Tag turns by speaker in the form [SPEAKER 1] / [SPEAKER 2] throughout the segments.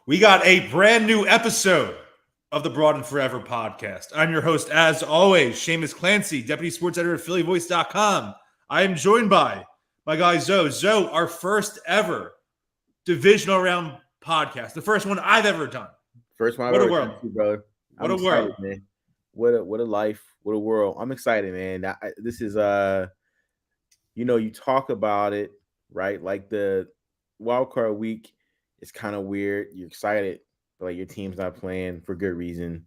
[SPEAKER 1] We got a brand new episode of the Broad and Forever podcast. I'm your host, as always, Shamus Clancy, Deputy Sports Editor at PhillyVoice.com. I am joined by my guy, Zo. Zo, our first ever divisional round podcast. The first one I've ever done.
[SPEAKER 2] First one I've
[SPEAKER 1] What a
[SPEAKER 2] ever
[SPEAKER 1] world.
[SPEAKER 2] done too, brother.
[SPEAKER 1] What
[SPEAKER 2] I'm
[SPEAKER 1] a
[SPEAKER 2] excited,
[SPEAKER 1] world.
[SPEAKER 2] man. What a life. What a world. I'm excited, man. This is you talk about it, right? Like the wild card week is kind of weird. You're excited, but like your team's not playing for good reason.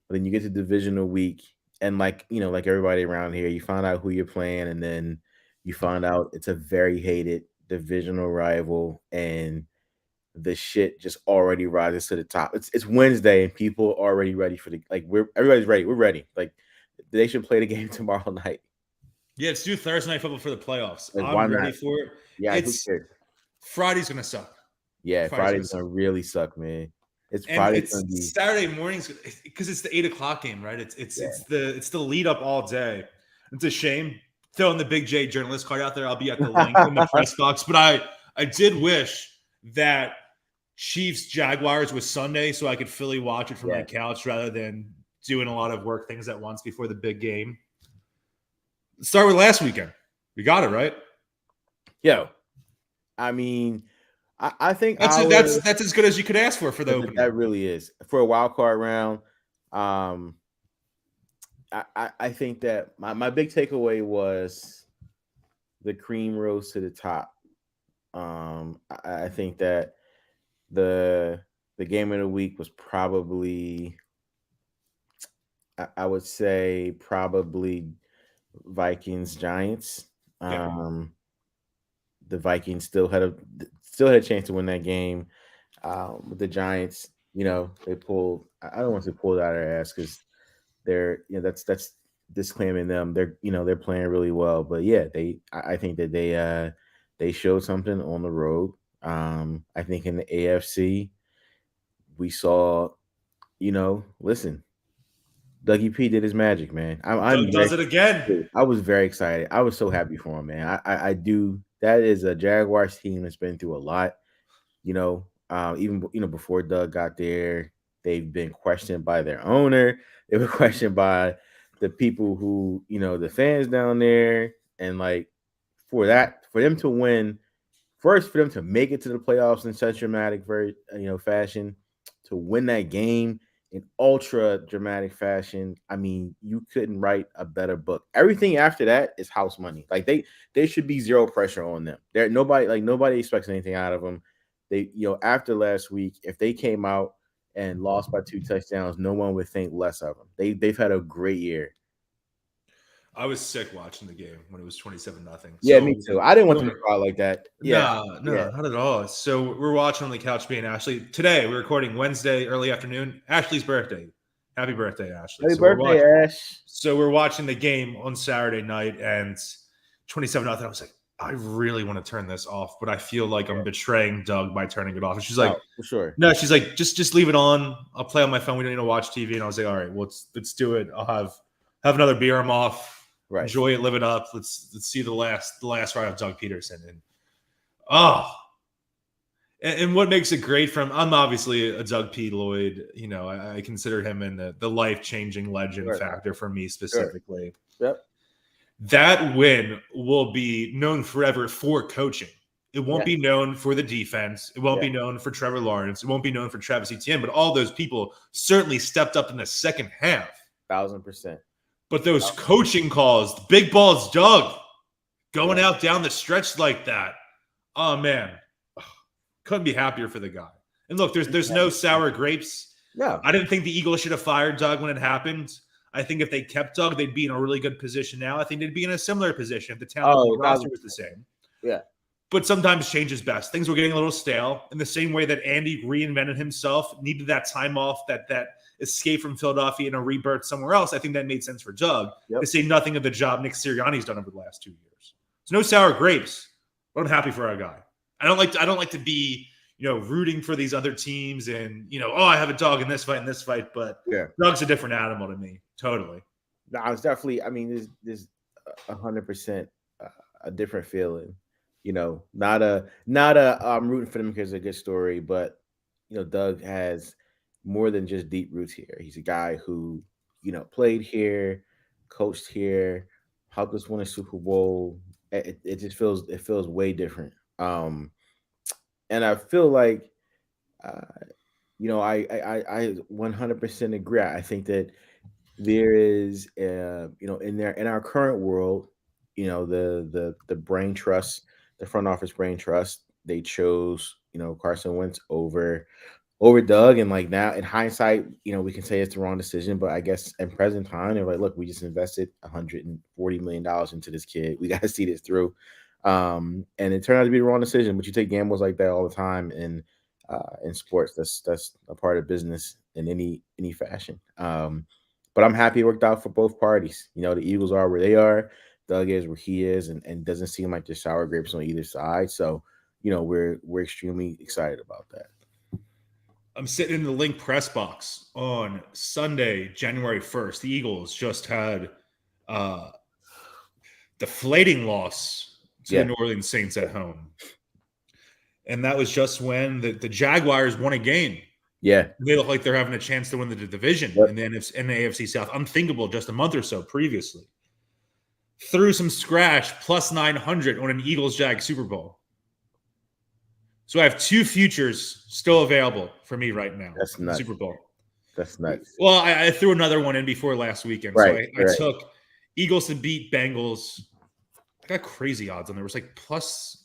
[SPEAKER 2] But then you get to divisional week, and like everybody around here, you find out who you're playing, and then you find out it's a very hated divisional rival, and the shit just already rises to the top. It's Wednesday and people are already ready for everybody's ready. We're ready. Like they should play the game tomorrow night.
[SPEAKER 1] Yeah, let's do Thursday night football for the playoffs.
[SPEAKER 2] Like,
[SPEAKER 1] I'm
[SPEAKER 2] why
[SPEAKER 1] ready
[SPEAKER 2] not?
[SPEAKER 1] for it.
[SPEAKER 2] Yeah,
[SPEAKER 1] It's Friday's gonna suck.
[SPEAKER 2] yeah, Friday's
[SPEAKER 1] gonna
[SPEAKER 2] gonna really suck, man.
[SPEAKER 1] And
[SPEAKER 2] Gonna be
[SPEAKER 1] Saturday mornings because it's the 8 o'clock game, right? It's the lead up all day. It's a shame throwing the Big J journalist card out there. I'll be at the Linc in the press box, but I did wish that Chiefs Jaguars was Sunday so I could Philly watch it from my couch rather than doing a lot of work things at once before the big game. Let's start with last weekend. We got it right.
[SPEAKER 2] Yo, I mean, I think
[SPEAKER 1] that's as good as you could ask for the opening.
[SPEAKER 2] That really is for a wild card round. I think that my big takeaway was the cream rose to the top. I think that the game of the week was probably, I would say, probably Vikings Giants. The Vikings still had a chance to win that game. With the Giants, they pulled. I don't want to pull it out of their ass because they're that's disclaiming them. They're playing really well, but yeah, I think that they showed something on the road. I think in the AFC, we saw, listen, Dougie P did his magic, man.
[SPEAKER 1] Doug does it again.
[SPEAKER 2] I was very excited. I was so happy for him, man. I do. That is a Jaguars team that's been through a lot. Even before Doug got there, they've been questioned by their owner. They were questioned by the people who, the fans down there, and like for them to win. First, for them to make it to the playoffs in such dramatic, fashion, to win that game in ultra dramatic fashion. I mean, you couldn't write a better book. Everything after that is house money. Like they should be zero pressure on them. Nobody expects anything out of them. They, after last week, if they came out and lost by 2 touchdowns, no one would think less of them. They've had a great year.
[SPEAKER 1] I was sick watching the game when it was 27-0.
[SPEAKER 2] Yeah, me too. I didn't want them to go out like that.
[SPEAKER 1] Yeah, no, not at all. So we're watching on the couch, me and Ashley. Today we're recording Wednesday early afternoon. Ashley's birthday. Happy birthday, Ashley!
[SPEAKER 2] Happy birthday, Ash!
[SPEAKER 1] So we're watching the game on Saturday night, and 27-0. I was like, I really want to turn this off, but I feel like I'm betraying Doug by turning it off. And she's like,
[SPEAKER 2] for sure.
[SPEAKER 1] No, she's like, just leave it on. I'll play on my phone. We don't need to watch TV. And I was like, all right, well, let's do it. I'll have another beer. I'm off. Right. Enjoy it, live it up. Let's see the last ride of Doug Peterson. And what makes it great I'm obviously a Doug P. Lloyd. I consider him in the life-changing legend factor for me specifically.
[SPEAKER 2] Sure. Yep.
[SPEAKER 1] That win will be known forever for coaching. It won't be known for the defense. It won't be known for Trevor Lawrence. It won't be known for Travis Etienne. But all those people certainly stepped up in the second half.
[SPEAKER 2] 1,000%.
[SPEAKER 1] But those coaching calls, the big balls, Doug, going out down the stretch like that. Oh, man. Couldn't be happier for the guy. And look, there's no sour grapes.
[SPEAKER 2] No.
[SPEAKER 1] I didn't think the Eagles should have fired Doug when it happened. I think if they kept Doug, they'd be in a really good position now. I think they'd be in a similar position if the talent roster was the same.
[SPEAKER 2] Yeah.
[SPEAKER 1] But sometimes change is best. Things were getting a little stale in the same way that Andy reinvented himself, needed that time off, that escape from Philadelphia and a rebirth somewhere else. I think that made sense for Doug, to say nothing of the job Nick Sirianni's done over the last 2 years. So no sour grapes, but I'm happy for our guy. I don't like to be, rooting for these other teams and, I have a dog in this fight, but Doug's a different animal to me. Totally.
[SPEAKER 2] No, it's definitely, there's 100% a different feeling. Not a I'm rooting for them because it's a good story, but Doug has more than just deep roots here. He's a guy who, played here, coached here, helped us win a Super Bowl. It just feels way different. And I feel like, uh, I 100% agree. I think that there is, in our current world, the brain trust, the front office brain trust, they chose Carson Wentz over Doug. And like now in hindsight, we can say it's the wrong decision, but I guess in present time, they're like, look, we just invested $140 million into this kid. We got to see this through. And it turned out to be the wrong decision, but you take gambles like that all the time in sports. That's a part of business in any fashion. But I'm happy it worked out for both parties. The Eagles are where they are, Doug is where he is, and doesn't seem like there's sour grapes on either side. So, we're extremely excited about that.
[SPEAKER 1] I'm sitting in the Linc press box on Sunday, January 1st. The Eagles just had deflating loss to the New Orleans Saints at home. And that was just when the Jaguars won a game.
[SPEAKER 2] Yeah.
[SPEAKER 1] They look like they're having a chance to win the division in the AFC South. Unthinkable just a month or so previously. Threw some scratch, plus 900 on an Eagles-Jag Super Bowl. So I have two futures still available for me right now.
[SPEAKER 2] That's nuts.
[SPEAKER 1] Super Bowl.
[SPEAKER 2] That's nuts.
[SPEAKER 1] Well, I threw another one in before last weekend.
[SPEAKER 2] Right,
[SPEAKER 1] so I took Eagles to beat Bengals. I got crazy odds on there. It was like plus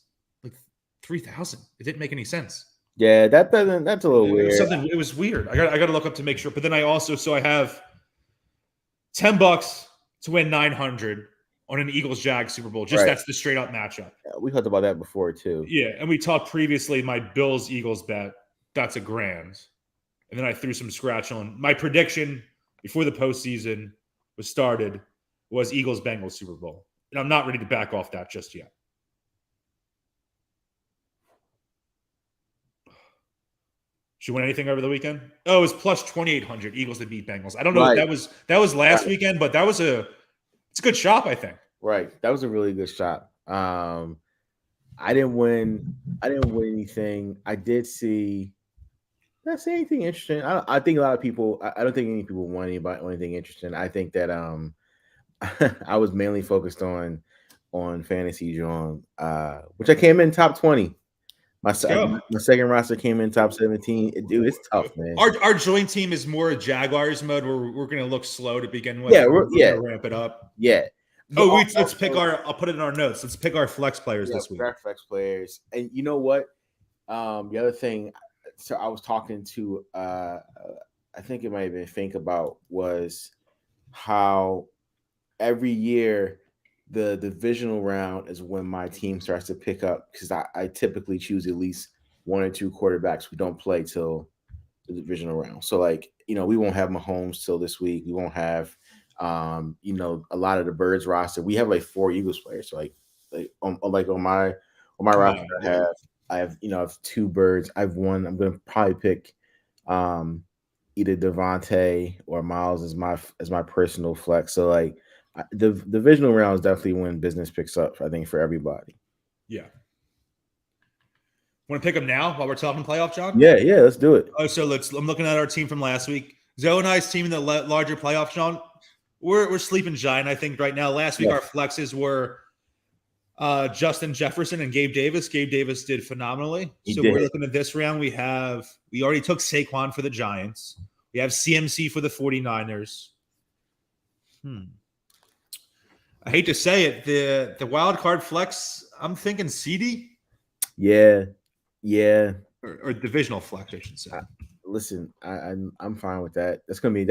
[SPEAKER 1] 3,000. It didn't make any sense.
[SPEAKER 2] Yeah, that's a little weird.
[SPEAKER 1] It was weird. I got to look up to make sure. But then I have $10 to win 900 on an Eagles-Jag Super Bowl. That's the straight up matchup.
[SPEAKER 2] Yeah, we talked about that before too.
[SPEAKER 1] Yeah, and we talked previously my Bills-Eagles bet. That's $1,000. And then I threw some scratch on. My prediction before the postseason was started was Eagles-Bengals Super Bowl. And I'm not ready to back off that just yet. Should win anything over the weekend? Oh, it was plus 2,800 Eagles to beat Bengals. I don't know if that was last weekend, but it's a good shop, I think.
[SPEAKER 2] Right. That was a really good shop. I didn't win anything. I did see. Did I see anything interesting? I think a lot of people. I don't think any people won anything interesting. I think that I was mainly focused on fantasy John, which I came in top 20. My second roster came in top 17. Dude, it's tough, man.
[SPEAKER 1] Our joint team is more Jaguars mode where we're going to look slow to begin with.
[SPEAKER 2] Yeah,
[SPEAKER 1] we're going to ramp it up.
[SPEAKER 2] Yeah.
[SPEAKER 1] Let's pick I'll put it in our notes. Let's pick our flex players this week.
[SPEAKER 2] Our flex players. And you know what? The other thing, so I was talking to, I think it might have been Think about, was how every year the divisional round is when my team starts to pick up, because I typically choose at least one or two quarterbacks who don't play till the divisional round. So we won't have Mahomes till this week. We won't have a lot of the Birds roster. We have 4 Eagles players. So on my roster, I have 2 Birds. I've one. I'm gonna probably pick either Devontae or Miles as my personal flex. So the divisional round is definitely when business picks up, I think, for everybody.
[SPEAKER 1] Yeah. Want to pick them now while we're talking playoff, John?
[SPEAKER 2] Yeah, let's do it.
[SPEAKER 1] Oh, so I'm looking at our team from last week. Zoe and I's team in the larger playoff, John. We're sleeping giant, I think, right now. Last week, our flexes were Justin Jefferson and Gabe Davis. Gabe Davis did phenomenally. We're looking at this round. We already took Saquon for the Giants. We have CMC for the 49ers. I hate to say it, the wild card flex, I'm thinking CD.
[SPEAKER 2] Yeah.
[SPEAKER 1] Or divisional flex, I should say.
[SPEAKER 2] Listen, I'm fine with that. That's gonna be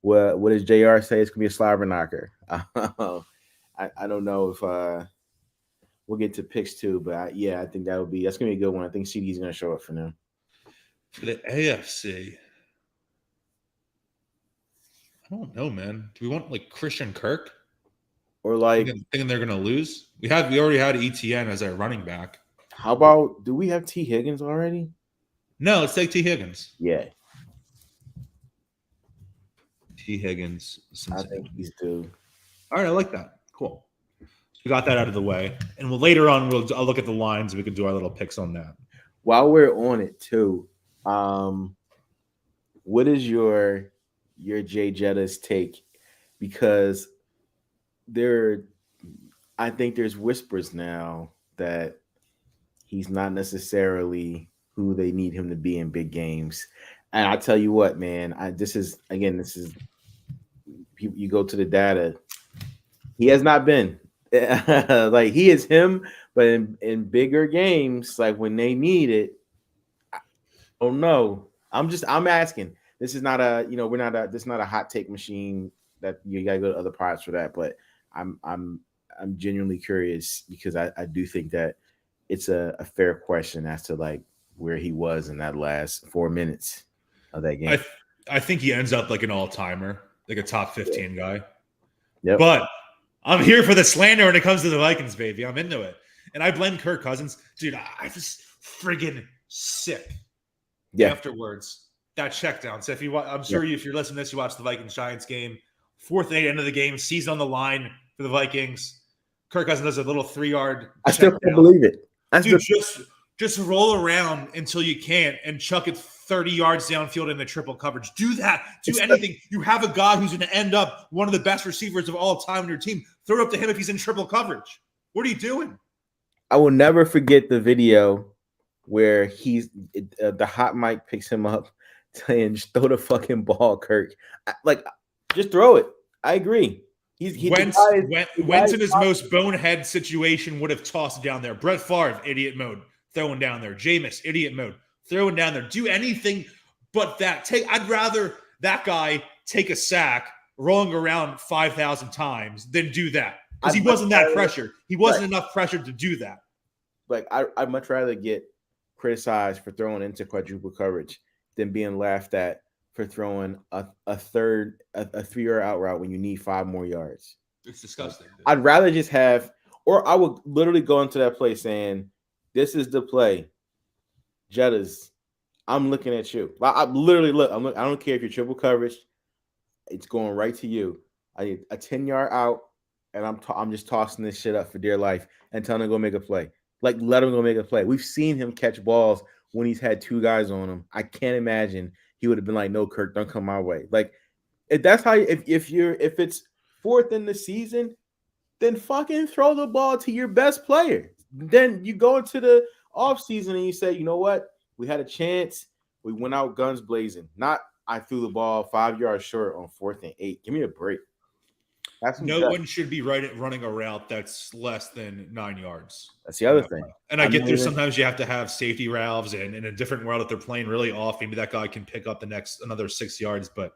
[SPEAKER 2] what does JR say? It's gonna be a slobber knocker. I don't know if we'll get to picks too, but I think that's gonna be a good one. I think CD's gonna show up for now.
[SPEAKER 1] For the AFC. I don't know, man. Do we want Christian Kirk?
[SPEAKER 2] Or
[SPEAKER 1] thinking they're gonna lose? We already had ETN as our running back.
[SPEAKER 2] How about, do we have T. Higgins already?
[SPEAKER 1] No, let's take T. Higgins.
[SPEAKER 2] Yeah.
[SPEAKER 1] T. Higgins.
[SPEAKER 2] I think he's due.
[SPEAKER 1] All right, I like that. Cool. We got that out of the way. And later on I'll look at the lines. We can do our little picks on that.
[SPEAKER 2] while we're on it too, what is your Jay Jetta's take? Because I think there's whispers now that he's not necessarily who they need him to be in big games. And I tell you what, man, this is you go to the data. He has not been like he is him, but in bigger games, like when they need it, I don't know. I'm asking. This is not a this is not a hot take machine that you gotta go to other parts for that. But I'm genuinely curious because I do think that it's a fair question as to like where he was in that last 4 minutes of that game.
[SPEAKER 1] I think he ends up like an all-timer, like a top 15 guy.
[SPEAKER 2] Yep.
[SPEAKER 1] But I'm here for the slander when it comes to the Vikings, baby. I'm into it. And I blame Kirk Cousins. Dude, I just friggin' sick afterwards. That check down. So I'm sure if you're listening to this, you watch the Vikings-Giants game. 4th and 8, end of the game, season on the line for the Vikings. Kirk Cousins does a little 3-yard
[SPEAKER 2] I still can't believe it.
[SPEAKER 1] Dude, just roll around until you can't and chuck it 30 yards downfield in the triple coverage. Do that. Do anything. You have a guy who's going to end up one of the best receivers of all time on your team. Throw it up to him if he's in triple coverage. What are you doing?
[SPEAKER 2] I will never forget the video where the hot mic picks him up saying, just throw the fucking ball, Kirk. Just throw it. I agree.
[SPEAKER 1] Wentz in his most bonehead situation would have tossed down there. Brett Favre, idiot mode, throwing down there. Jameis, idiot mode, throwing down there. Do anything but that. I'd rather that guy take a sack rolling around 5,000 times than do that. Because he wasn't that pressure. He wasn't enough pressure to do that.
[SPEAKER 2] Like I'd much rather get criticized for throwing into quadruple coverage than being laughed at for throwing a 3-yard out route when you need 5 more yards.
[SPEAKER 1] It's disgusting. Dude.
[SPEAKER 2] I'd rather just or I would literally go into that play saying, this is the play. Jettas, I'm looking at you. I literally look. I don't care if you're triple coverage. It's going right to you. I need a 10-yard out, and I'm just tossing this shit up for dear life and telling him to go make a play. Like, let him go make a play. We've seen him catch balls when he's had 2 guys on him. I can't imagine he would have been like, no, Kirk, don't come my way. Like, if that's how if it's 4th in the season, then fucking throw the ball to your best player. Then you go into the offseason and you say, you know what? We had a chance. We went out guns blazing. Not I threw the ball 5 yards short on 4th and 8. Give me a break.
[SPEAKER 1] No one should be running a route that's less than 9 yards.
[SPEAKER 2] That's the other thing.
[SPEAKER 1] And I get there sometimes you have to have safety valves, and in a different world, if they're playing really off, maybe that guy can pick up another 6 yards. But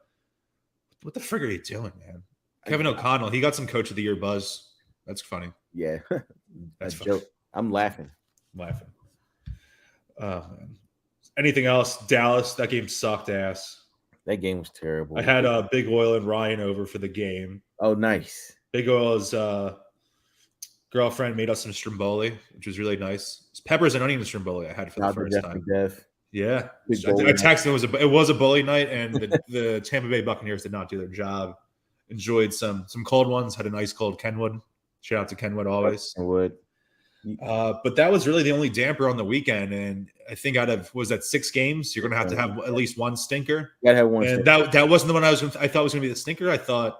[SPEAKER 1] what the frig are you doing, man? Kevin O'Connell, he got some Coach of the Year buzz. That's funny.
[SPEAKER 2] Yeah.
[SPEAKER 1] That's
[SPEAKER 2] funny. Joke. I'm laughing.
[SPEAKER 1] Oh, man. Anything else? Dallas, that game sucked ass.
[SPEAKER 2] That game was terrible.
[SPEAKER 1] I had Big Oil and Ryan over for the game.
[SPEAKER 2] Oh, nice.
[SPEAKER 1] Big Oil's girlfriend made us some stromboli, which was really nice. It's peppers and onion stromboli I had for the first time. Yeah. I texted it was a bowling night, and the Tampa Bay Buccaneers did not do their job. Enjoyed some cold ones, had a nice cold Kenwood. Shout out to Kenwood always.
[SPEAKER 2] Kenwood.
[SPEAKER 1] But that was really the only damper on the weekend, and I think out of 6 games, you're going to have at least one stinker.
[SPEAKER 2] You gotta have one.
[SPEAKER 1] And that wasn't the one I thought was going to be the stinker. I thought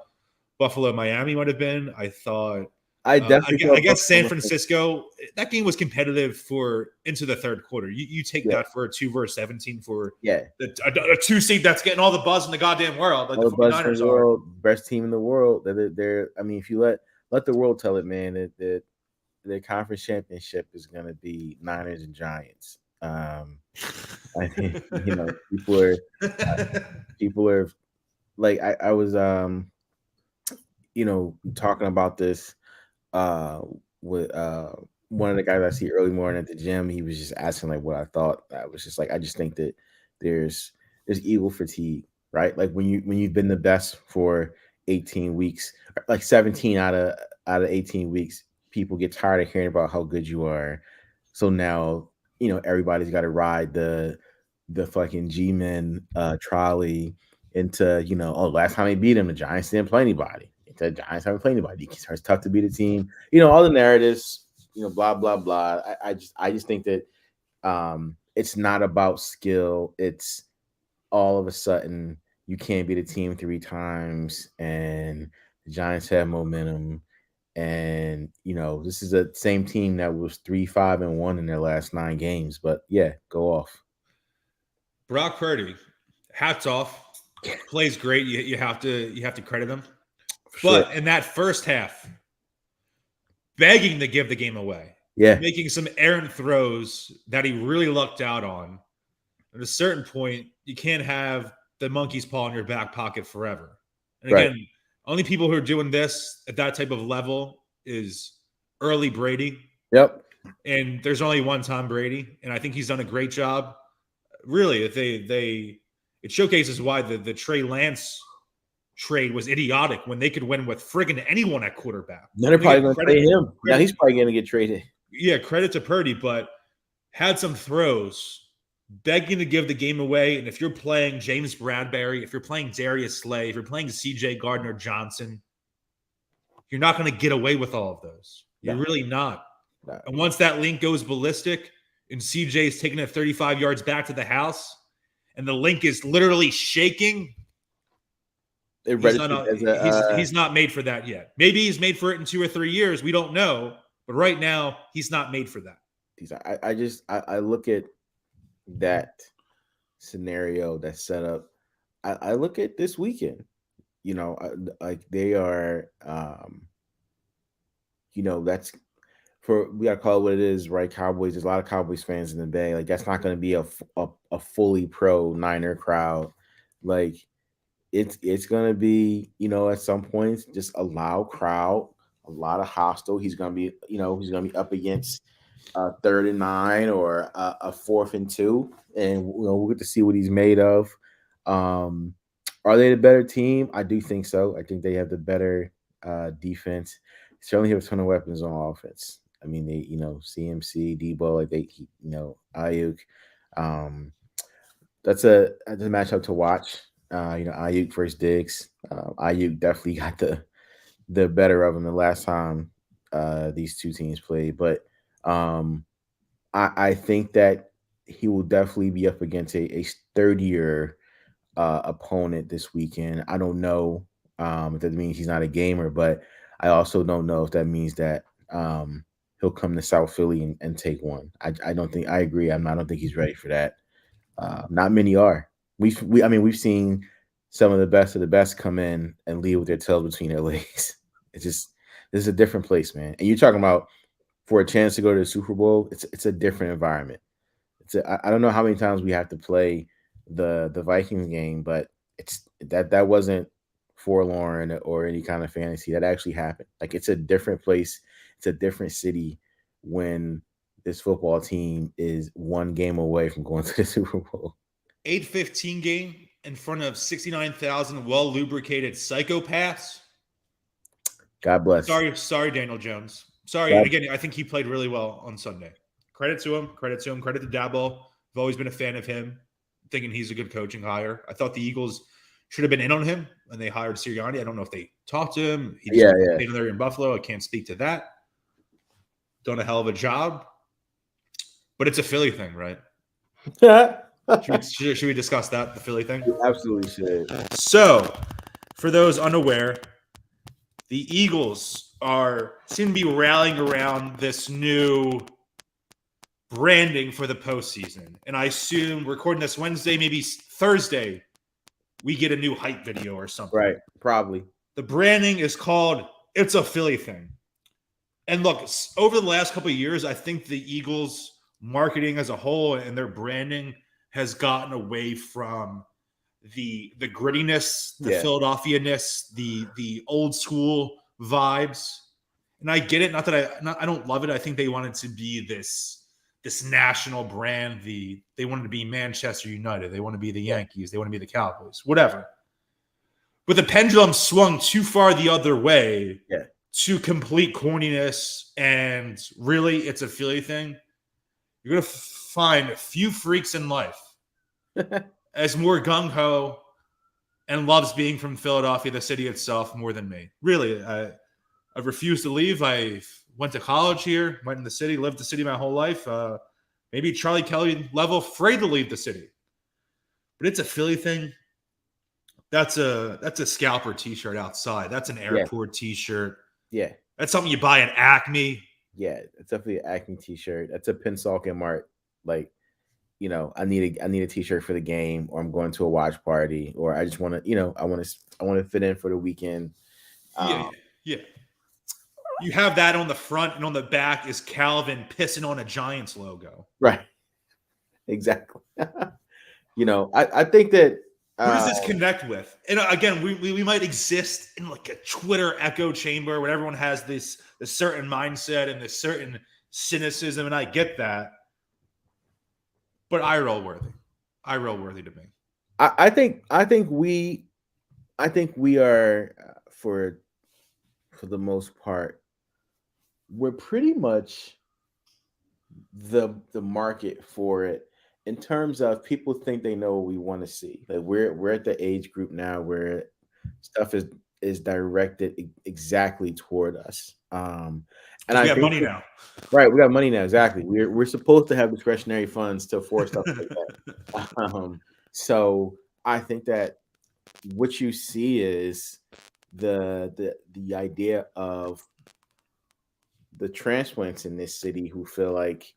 [SPEAKER 1] Buffalo, Miami might have been. I thought I guess San Francisco. That game was competitive for into the third quarter. You take that for a 2-17 for a 2 seed that's getting all the buzz in the goddamn world. Like the 49ers are
[SPEAKER 2] best team in the world. They're I mean, if you let the world tell it, man, that the conference championship is going to be Niners and Giants. I mean, people are like, I was, talking about this with one of the guys I see early morning at the gym. He was just asking like what I thought. I was just like, I just think that there's eagle fatigue, right? Like when you've been the best for 18 weeks, like 17 out of 18 weeks, people get tired of hearing about how good you are. So now, everybody's got to ride the fucking G-Men trolley into, last time they beat them, the Giants didn't play anybody. The Giants haven't played anybody. It's tough to beat a team. All the narratives, blah, blah, blah. I just think that it's not about skill. It's all of a sudden you can't beat a team 3 times, and the Giants have momentum. And this is the same team that was 3-5-1 in their last 9 games. But yeah, go off.
[SPEAKER 1] Brock Purdy, hats off. Plays great. You have to credit him.
[SPEAKER 2] Sure.
[SPEAKER 1] But in that first half, begging to give the game away.
[SPEAKER 2] Yeah.
[SPEAKER 1] Making some errant throws that he really lucked out on. At a certain point, you can't have the monkey's paw in your back pocket forever. And again, only people who are doing this at that type of level is early Brady.
[SPEAKER 2] Yep.
[SPEAKER 1] And there's only one Tom Brady, and I think he's done a great job. Really, it showcases why the Trey Lance trade was idiotic when they could win with friggin' anyone at quarterback.
[SPEAKER 2] Now they're probably going to trade him. Now he's probably going to get traded.
[SPEAKER 1] Yeah, credit to Purdy, but had some throws, begging to give the game away. And if you're playing James Bradbury, if you're playing Darius Slay, if you're playing C.J. Gardner-Johnson, you're not going to get away with all of those. You're really not. No. And once that Linc goes ballistic and CJ is taking it 35 yards back to the house and the Linc is literally shaking, he's not made for that yet. Maybe he's made for it in 2 or 3 years. We don't know. But right now, he's not made for that.
[SPEAKER 2] I look at that scenario, that setup. I look at this weekend. Like they are, that's we gotta call it what it is, right? Cowboys. There's a lot of Cowboys fans in the Bay. Like that's not going to be a fully pro Niner crowd. Like it's going to be, at some points just a loud crowd, a lot of hostile. He's going to be, he's going to be up against 3rd and 9 or a 4th and 2, and we'll get to see what he's made of. Are they the better team? I do think so. I think they have the better defense. Certainly have a ton of weapons on offense. I mean, they, CMC, Debo, like they, Ayuk. That's a matchup to watch. Ayuk versus Diggs. Ayuk definitely got the better of him the last time these two teams played. But I think that he will definitely be up against a sturdier opponent this weekend. I don't know if that means he's not a gamer, but I also don't know if that means that he'll come to South Philly and take one. I don't think. I agree. I don't think he's ready for that. Not many are. We've seen some of the best come in and leave with their tails between their legs. This is a different place, man. And you're talking about for a chance to go to the Super Bowl. It's a different environment. I don't know how many times we have to play the Vikings game, but that wasn't forlorn or any kind of fantasy. That actually happened. Like it's a different place. It's a different city when this football team is one game away from going to the Super Bowl.
[SPEAKER 1] 8-15 game in front of 69,000 well-lubricated psychopaths.
[SPEAKER 2] God bless.
[SPEAKER 1] Sorry, Daniel Jones. Sorry. And again, I think he played really well on Sunday. Credit to him. Credit to Dabo. I've always been a fan of him, thinking he's a good coaching hire. I thought the Eagles should have been in on him when they hired Sirianni. I don't know if they talked to him. He just stayed there in Buffalo. I can't speak to that. Done a hell of a job. But it's a Philly thing, right? Should we discuss that, the Philly thing?
[SPEAKER 2] You absolutely should.
[SPEAKER 1] So, for those unaware, the Eagles seem to be rallying around this new branding for the postseason. And I assume recording this Wednesday, maybe Thursday, we get a new hype video or something.
[SPEAKER 2] Right, probably.
[SPEAKER 1] The branding is called It's a Philly Thing. And look, over the last couple of years, I think the Eagles marketing as a whole and their branding has gotten away from the grittiness, the Philadelphia-ness, the old school vibes. And I get it. Not that I don't love it. I think they wanted to be this national brand. They wanted to be Manchester United. They want to be the Yankees. They want to be the Cowboys, whatever. But the pendulum swung too far the other way to complete corniness. And really, it's a Philly thing. You're going to find a few freaks in life as more gung-ho and loves being from Philadelphia, the city itself, more than me. Really, I've refused to leave. I went to college here, went in the city, lived the city my whole life. Maybe Charlie Kelly level afraid to leave the city. But it's a Philly thing. That's a scalper t-shirt outside. That's an airport t-shirt.
[SPEAKER 2] Yeah.
[SPEAKER 1] That's something you buy at Acme.
[SPEAKER 2] Yeah, it's definitely an Acme t-shirt. That's a Pensalkin Mart. Like, I need a t-shirt for the game, or I'm going to a watch party, or I just want to, I want to fit in for the weekend.
[SPEAKER 1] Yeah. You have that on the front, and on the back is Calvin pissing on a Giants logo.
[SPEAKER 2] Right. Exactly. I think that
[SPEAKER 1] who does this connect with? And again, we might exist in like a Twitter echo chamber where everyone has this certain mindset and this certain cynicism, and I get that. But IRL worthy to me.
[SPEAKER 2] I think we are for the most part, we're pretty much the market for it in terms of people think they know what we want to see. Like we're at the age group now where stuff is directed exactly toward us. And
[SPEAKER 1] we have money now.
[SPEAKER 2] Right, we got money now. Exactly. We're supposed to have discretionary funds to afford stuff like that. So I think that what you see is the idea of the transplants in this city who feel like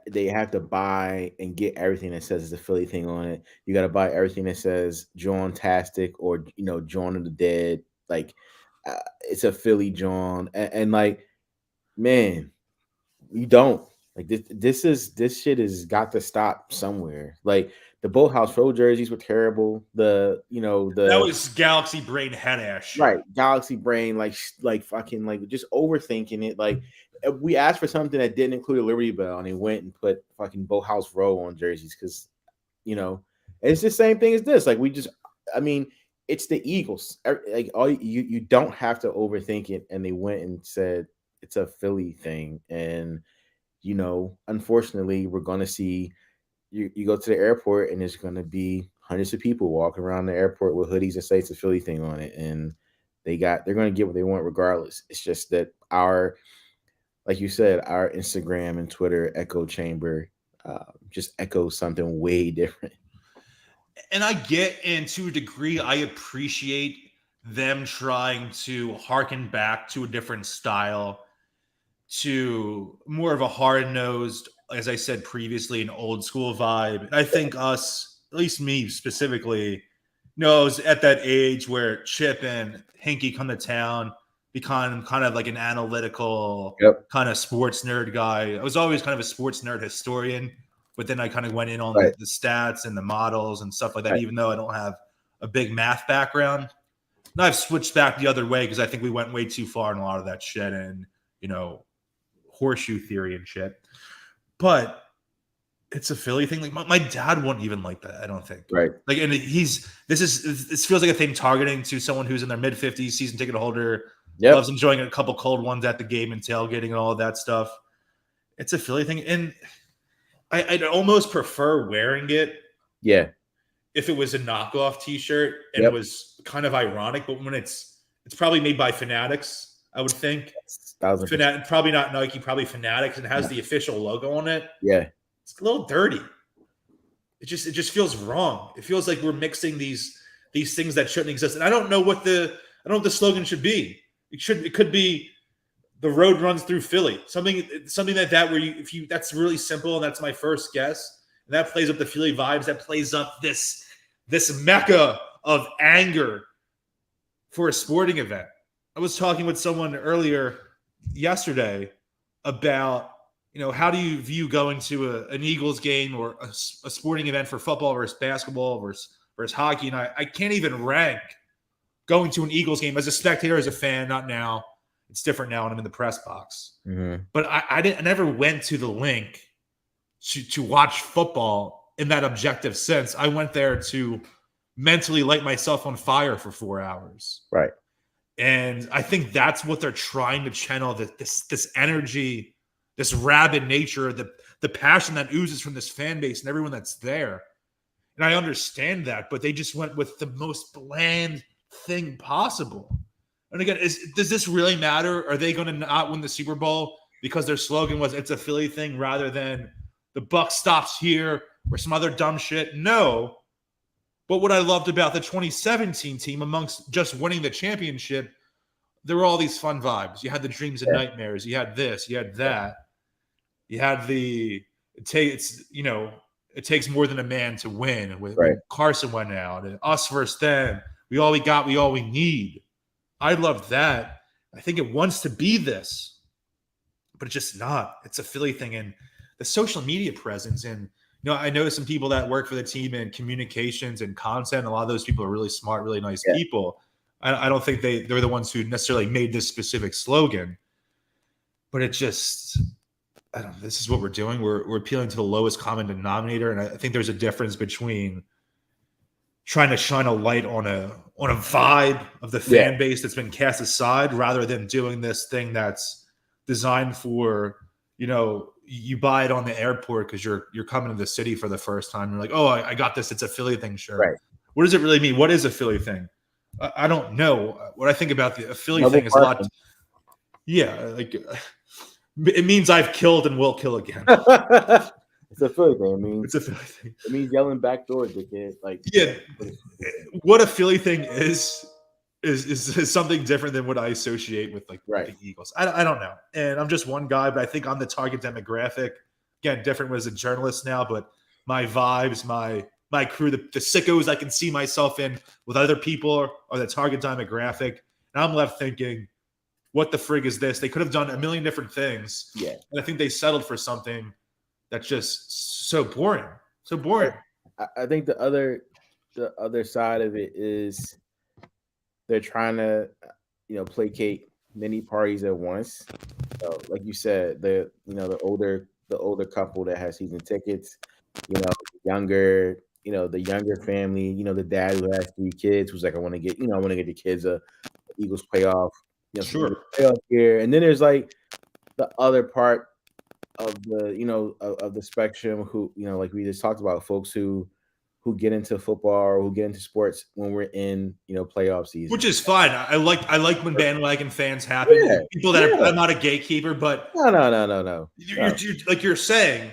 [SPEAKER 2] they have to buy and get everything that says it's a Philly thing on it. You got to buy everything that says John Tastic or John of the Dead. Like it's a Philly John, and like, man, you don't like this. This shit has got to stop somewhere. Like the Boathouse Road jerseys were terrible. That
[SPEAKER 1] was Galaxy Brain head ass shit.
[SPEAKER 2] Right, Galaxy Brain, like fucking like just overthinking it. Like we asked for something that didn't include a Liberty Bell, and they went and put fucking Boathouse Row on jerseys because it's the same thing as this. Like it's the Eagles. Like all you don't have to overthink it, and they went and said it's a Philly thing, and unfortunately, we're gonna see. You go to the airport and there's going to be hundreds of people walking around the airport with hoodies that say it's a Philly thing on it. And they're going to get what they want regardless. It's just that like you said, our Instagram and Twitter echo chamber just echoes something way different.
[SPEAKER 1] And I get, and to a degree, I appreciate them trying to harken back to a different style, to more of a hard-nosed, as I said previously, an old school vibe. And I think us, at least me specifically, knows at that age where Chip and Hinkie come to town, become kind of like an analytical kind of sports nerd guy. I was always kind of a sports nerd historian, but then I kind of went in on the stats and the models and stuff like that, even though I don't have a big math background. And I've switched back the other way because I think we went way too far in a lot of that shit and, horseshoe theory and shit. But it's a Philly thing. Like my dad wouldn't even like that, I don't think.
[SPEAKER 2] Right.
[SPEAKER 1] Like, and this feels like a thing targeting to someone who's in their mid-50s, season ticket holder, loves enjoying a couple cold ones at the game and tailgating and all of that stuff. It's a Philly thing. And I'd almost prefer wearing it. Yeah. If it was a knockoff t-shirt and it was kind of ironic, but when it's probably made by Fanatics, I would think. Probably not Nike, probably Fanatics, and it has the official logo on it. Yeah. It's a little dirty. It just feels wrong. It feels like we're mixing these things that shouldn't exist. And I don't know what the slogan should be. It could be the road runs through Philly. Something like that where that's really simple, and that's my first guess. And that plays up the Philly vibes, that plays up this mecca of anger for a sporting event. I was talking with someone earlier yesterday about, how do you view going to an Eagles game or a sporting event for football versus basketball versus hockey? And I can't even rank going to an Eagles game as a spectator, as a fan, not now. It's different now when I'm in the press box. Mm-hmm. But I never went to the Linc to watch football in that objective sense. I went there to mentally light myself on fire for 4 hours. Right. And I think that's what they're trying to channel, this energy, this rabid nature, the passion that oozes from this fan base and everyone that's there. And I understand that, but they just went with the most bland thing possible. And again, does this really matter? Are they going to not win the Super Bowl because their slogan was "It's a Philly thing" rather than the buck stops here or some other dumb shit. No. But what I loved about the 2017 team, amongst just winning the championship, there were all these fun vibes. You had the dreams and nightmares. You had this. You had that. You had it takes more than a man to win. When Carson went out, and us versus them. We all we got, we all we need. I loved that. I think it wants to be this, but it's just not. It's a Philly thing, and the social media presence. And I know some people that work for the team in communications and content. A lot of those people are really smart, really nice people. I don't think they're the ones who necessarily made this specific slogan, but it just, I don't know. This is what we're doing. We're appealing to the lowest common denominator, and I think there's a difference between trying to shine a light on a vibe of the fan base that's been cast aside, rather than doing this thing that's designed for, you buy it on the airport because you're coming to the city for the first time. You're like, oh, I got this. It's a Philly thing, sure. Right. What does it really mean? What is a Philly thing? I don't know. What I think about the Philly thing is a lot. Like it means I've killed and will kill again.
[SPEAKER 2] It's a Philly thing. It's a Philly thing. It means yelling backdoor, dickhead.
[SPEAKER 1] What a Philly thing is something different than what I associate with the Eagles. I don't know. And I'm just one guy, but I think I'm the target demographic. Again, different as a journalist now, but my vibes, my crew, the sickos I can see myself in with other people are the target demographic. And I'm left thinking, what the frig is this? They could have done a million different things.
[SPEAKER 2] Yeah.
[SPEAKER 1] And I think they settled for something that's just so boring. So boring.
[SPEAKER 2] I think the other side of it is they're trying to, placate many parties at once. So, like you said, the older couple that has season tickets, the younger family, the dad who has 3 kids who's like, I want to get the kids a Eagles playoff, playoff here. And then there's like the other part of the, of the spectrum who, like we just talked about, folks who get into football or who get into sports when we're in, playoff season.
[SPEAKER 1] Which is fine. I like when bandwagon fans happen. Yeah, people that I'm not a gatekeeper, but
[SPEAKER 2] no.
[SPEAKER 1] You're like you're saying,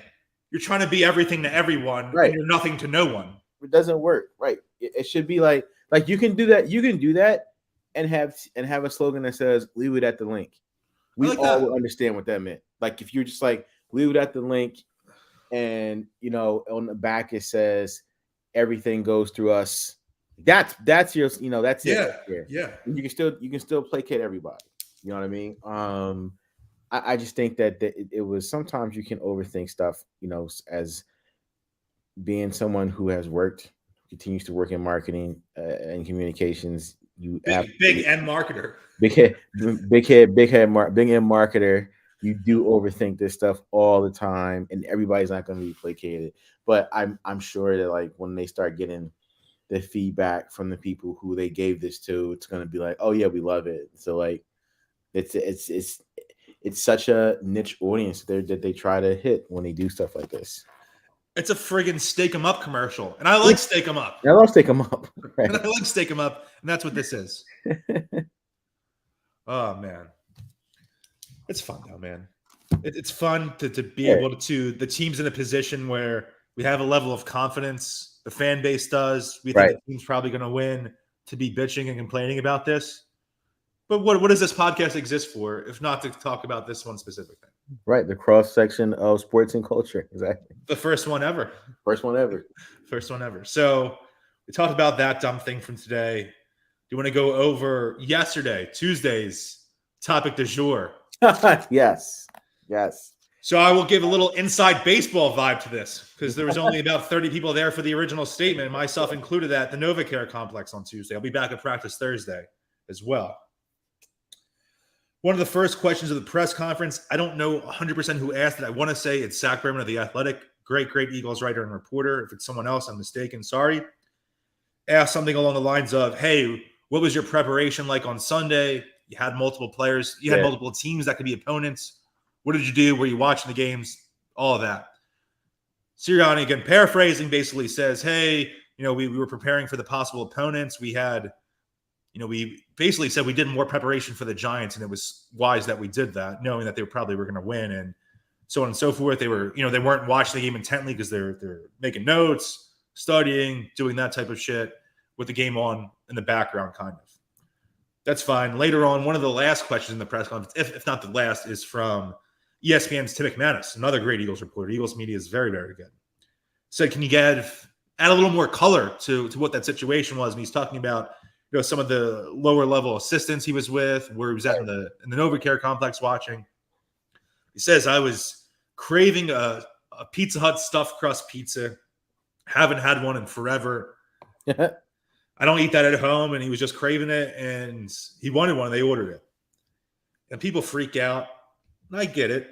[SPEAKER 1] you're trying to be everything to everyone,
[SPEAKER 2] right?
[SPEAKER 1] And you're nothing to no one.
[SPEAKER 2] It doesn't work, right? It should be like you can do that. You can do that and have a slogan that says "Leave it at the Linc." We all will understand what that meant. Like if you're just like leave it at the Linc, and on the back it says everything goes through us. That's your that's it.
[SPEAKER 1] Yeah.
[SPEAKER 2] And you can still placate everybody. You know what I mean? I just think that it was sometimes you can overthink stuff. As being someone who has continues to work in marketing and communications, you
[SPEAKER 1] big end marketer,
[SPEAKER 2] big end marketer. You do overthink this stuff all the time, and everybody's not going to be placated. But I'm sure that like when they start getting the feedback from the people who they gave this to, it's going to be like, oh yeah, we love it. So like, it's such a niche audience that they try to hit when they do stuff like this.
[SPEAKER 1] It's a friggin' Steak 'em Up commercial, and I like Steak 'em Up.
[SPEAKER 2] I love Steak 'em Up.
[SPEAKER 1] Right. And I like Steak 'em Up, and that's what this is. Oh man, it's fun though, man. It's fun to be able to. The team's in a position where we have a level of confidence. The fan base does. We think the team's probably going to win. To be bitching and complaining about this. But what does this podcast exist for, if not to talk about this one specific thing?
[SPEAKER 2] Right, the cross section of sports and culture. Exactly.
[SPEAKER 1] The first one ever.
[SPEAKER 2] First one ever.
[SPEAKER 1] So we talked about that dumb thing from today. Do you want to go over Tuesday's topic du jour?
[SPEAKER 2] Yes.
[SPEAKER 1] So I will give a little inside baseball vibe to this because there was only about 30 people there for the original statement, myself included, at the NovaCare complex on Tuesday. I'll be back at practice Thursday as well. One of the first questions of the press conference, I don't know 100% who asked it. I want to say it's Zach Berman of The Athletic. Great Eagles writer and reporter. If it's someone else, I'm mistaken. Sorry. Asked something along the lines of, hey, what was your preparation like on Sunday? You had multiple players. You had multiple teams that could be opponents. What did you do? Were you watching the games? All of that. Sirianni, again, paraphrasing, basically says, hey, we were preparing for the possible opponents. We had we basically said we did more preparation for the Giants, and it was wise that we did that, knowing that they probably were going to win. And so on and so forth. They were, they weren't watching the game intently because they're making notes, studying, doing that type of shit with the game on in the background, kind of. That's fine. Later on, one of the last questions in the press conference, if not the last, is from ESPN's Tim McManus, another great Eagles reporter. Eagles media is very, very good. Said, can you add a little more color to what that situation was? And he's talking about some of the lower level assistants he was with, where he was at in the NovaCare complex watching. He says, I was craving a Pizza Hut stuffed crust pizza. Haven't had one in forever. I don't eat that at home, and he was just craving it, and he wanted one. They ordered it. And people freak out, and I get it.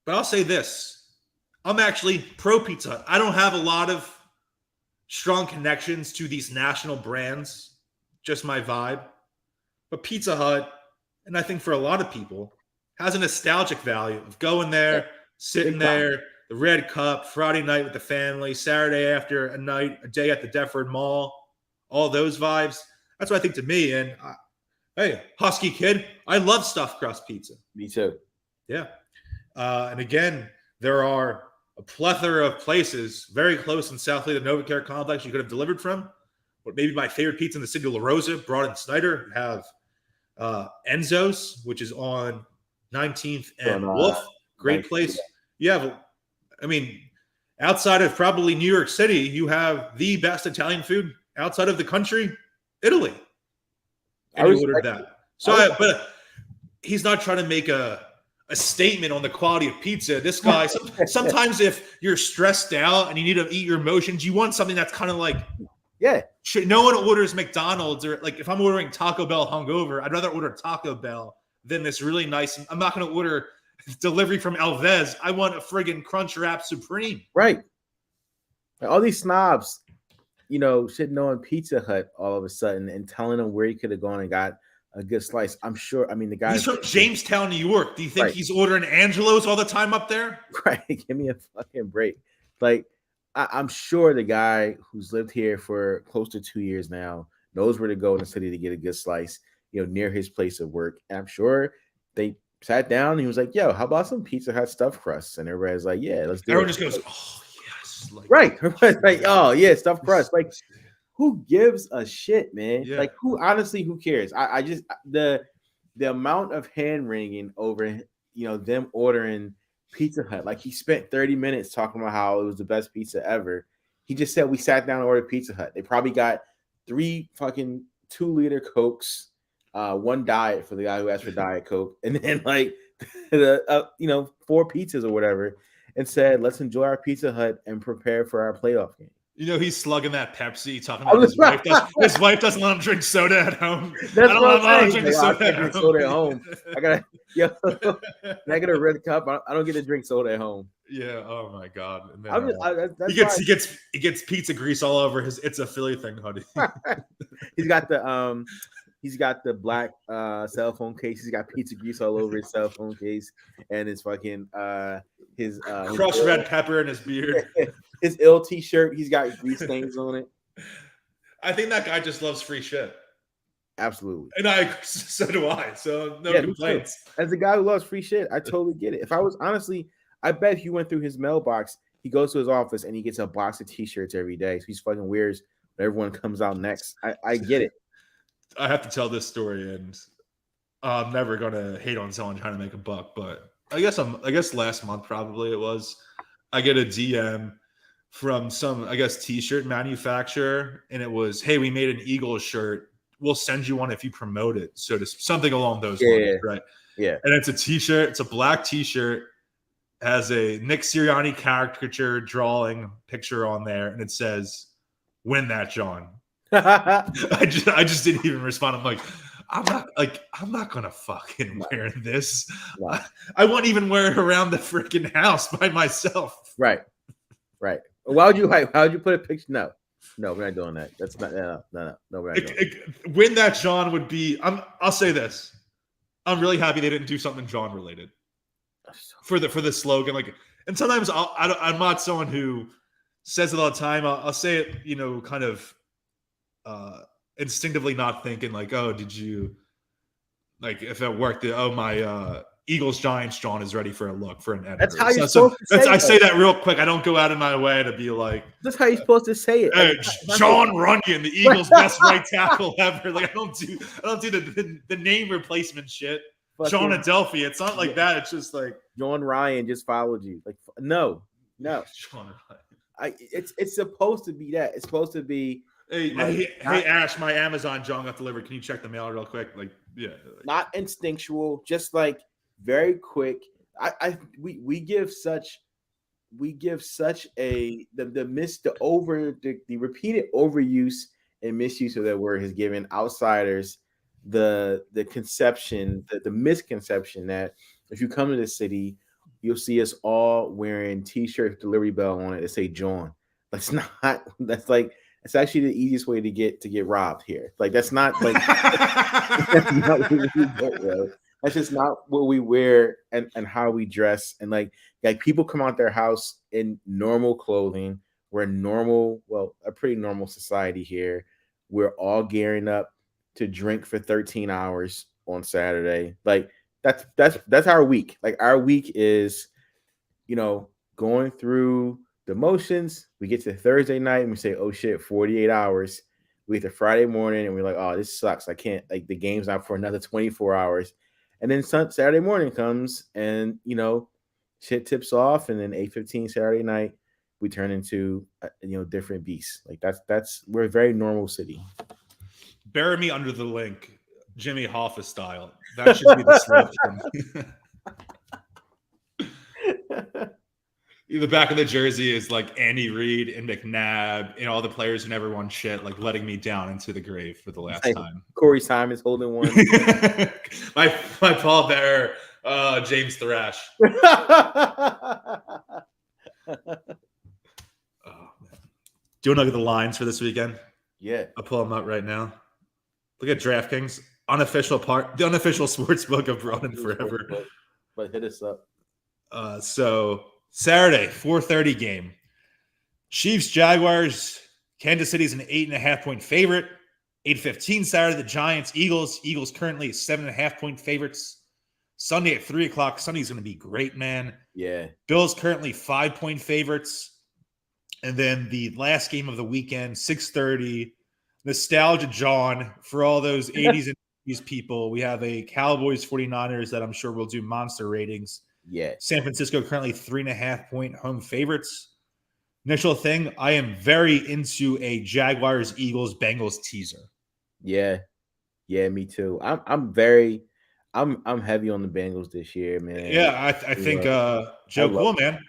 [SPEAKER 1] But I'll say this. I'm actually pro Pizza Hut. I don't have a lot of strong connections to these national brands, just my vibe. But Pizza Hut, and I think for a lot of people, has a nostalgic value of going there, sitting there, the red cup, Friday night with the family, Saturday after a day at the Deptford Mall, all those vibes. That's what I think to me. And hey, Husky kid, I love stuffed crust pizza.
[SPEAKER 2] Me too.
[SPEAKER 1] Yeah. And again, there are a plethora of places very close in South Lee, the NovaCare complex you could have delivered from. But maybe my favorite pizza in the city of La Rosa, Broad and Snyder, have Enzo's, which is on 19th and Wolf. Great place. You have, outside of probably New York City, you have the best Italian food outside of the country, Italy. And he ordered that. So, but he's not trying to make a statement on the quality of pizza. This guy, sometimes if you're stressed out and you need to eat your emotions, you want something that's kind of like, no one orders McDonald's, or like if I'm ordering Taco Bell hungover, I'd rather order Taco Bell than this really nice. I'm not going to order delivery from Alves. I want a friggin' Crunchwrap Supreme.
[SPEAKER 2] Right. All these snobs, shitting on Pizza Hut all of a sudden and telling them where he could have gone and got a good slice. I'm sure. The guy.
[SPEAKER 1] He's from Jamestown, New York. Do you think he's ordering Angelo's all the time up there?
[SPEAKER 2] Right. Give me a fucking break. Like, I'm sure the guy who's lived here for close to 2 years now knows where to go in the city to get a good slice, near his place of work. And I'm sure they sat down and he was like, yo, how about some Pizza Hut stuffed crust? And everybody's like, yeah, let's do it.
[SPEAKER 1] Everyone just goes, oh, yes.
[SPEAKER 2] Like, right. Everybody's like, oh, yeah, stuffed crust. Like, who gives a shit, man? Yeah. Like, who cares? I just, the amount of hand wringing over, them ordering Pizza Hut. Like, he spent 30 minutes talking about how it was the best pizza ever. He just said we sat down and ordered Pizza Hut. They probably got 3 fucking 2-liter Cokes, 1 diet for the guy who asked for Diet Coke, and then like 4 pizzas or whatever, and said, let's enjoy our Pizza Hut and prepare for our playoff game.
[SPEAKER 1] He's slugging that Pepsi, talking about his wife. His wife doesn't let him drink soda at home.
[SPEAKER 2] That's I don't let him drink soda at home. I get a red cup. I don't get to drink soda at home.
[SPEAKER 1] Yeah. Oh my god. And then, he gets pizza grease all over his "It's a Philly thing" hoodie.
[SPEAKER 2] He's got the black cell phone case. He's got pizza grease all over his cell phone case, and his fucking his
[SPEAKER 1] crushed red pepper in his beard.
[SPEAKER 2] His ill t-shirt, he's got grease stains on it.
[SPEAKER 1] I think that guy just loves free shit.
[SPEAKER 2] Absolutely.
[SPEAKER 1] And so do I. So no complaints.
[SPEAKER 2] As a guy who loves free shit, I totally get it. If I was honestly, I bet if you went through his mailbox, he goes to his office and he gets a box of t-shirts every day. So he's fucking weird when everyone comes out next. I get it.
[SPEAKER 1] I have to tell this story, and I'm never gonna hate on someone trying to make a buck, but I guess last month probably it was. I get a DM from some, t-shirt manufacturer, and it was, hey, we made an Eagles shirt. We'll send you one if you promote it. So just something along those lines, right? Yeah. And it's a t-shirt. It's a black t-shirt. Has a Nick Sirianni caricature drawing picture on there, and it says, "Win that, John." I just didn't even respond. I'm like, I'm not gonna fucking wear this. No. I won't even wear it around the freaking house by myself.
[SPEAKER 2] Right. Why would you put a picture? No, we're not doing that. That's not no. We're not doing it.
[SPEAKER 1] Win that, John would be. I'll say this. I'm really happy they didn't do something John related for the slogan. Like, and sometimes I'm not someone who says it all the time. I'll say it, kind of instinctively, not thinking like, oh, did you like if it worked? Oh, my Eagles Giants. John is ready for a look for an editor.
[SPEAKER 2] That's how you're supposed to say it.
[SPEAKER 1] I say that real quick. I don't go out of my way to be like.
[SPEAKER 2] That's how you're supposed to say it.
[SPEAKER 1] Hey, John Runyon, the Eagles' best right tackle ever. Like I don't do the name replacement shit. John Adelphia. It's not like that. It's just like
[SPEAKER 2] John Ryan just followed you. Like no.
[SPEAKER 1] John Ryan.
[SPEAKER 2] It's supposed to be that. It's supposed to be.
[SPEAKER 1] Hey, Ash, my Amazon John got delivered. Can you check the mail real quick? Like, yeah.
[SPEAKER 2] Not instinctual, just like very quick. We give such a the repeated overuse and misuse of that word has given outsiders the conception, the misconception that if you come to the city, you'll see us all wearing t-shirts with delivery bell on it that say John. It's actually the easiest way to get robbed here. Like that's not like that's not what we do, that's just not what we wear and how we dress. And like people come out their house in normal clothing. We're a pretty normal society here. We're all gearing up to drink for 13 hours on Saturday. Like that's our week. Like our week is, going through the motions. We get to Thursday night and we say, oh shit, 48 hours. We get to Friday morning and we're like, oh, this sucks. I can't, like, the game's not for another 24 hours. And then Saturday morning comes and, shit tips off. And then 8:15 Saturday night, we turn into, different beasts. Like we're a very normal city.
[SPEAKER 1] Bury me under the Linc, Jimmy Hoffa style. That should be the slogan. The back of the jersey is like Andy Reid and McNabb and all the players who never won shit, like letting me down into the grave for the last time.
[SPEAKER 2] Corey Simon's holding one.
[SPEAKER 1] my pallbearer, James Thrash. Do you want to look at the lines for this weekend?
[SPEAKER 2] Yeah.
[SPEAKER 1] I'll pull them up right now. Look at DraftKings. The unofficial sportsbook of running forever.
[SPEAKER 2] But hit us up.
[SPEAKER 1] So Saturday, 4:30 game. Chiefs, Jaguars. Kansas City's an 8.5-point favorite. 8:15 Saturday, the Giants, Eagles. Eagles currently 7.5-point favorites. Sunday at 3:00. Sunday's going to be great, man.
[SPEAKER 2] Yeah. Bills
[SPEAKER 1] currently 5-point favorites. And then the last game of the weekend, 6:30. Nostalgia John for all those 80s and 90s people. We have a Cowboys 49ers that I'm sure will do monster ratings.
[SPEAKER 2] Yeah.
[SPEAKER 1] San Francisco currently 3.5-point home favorites. Initial thing, I am very into a Jaguars, Eagles, Bengals teaser.
[SPEAKER 2] Yeah. Yeah, me too. I'm heavy on the Bengals this year, man.
[SPEAKER 1] Yeah, I think Joe Cool, man.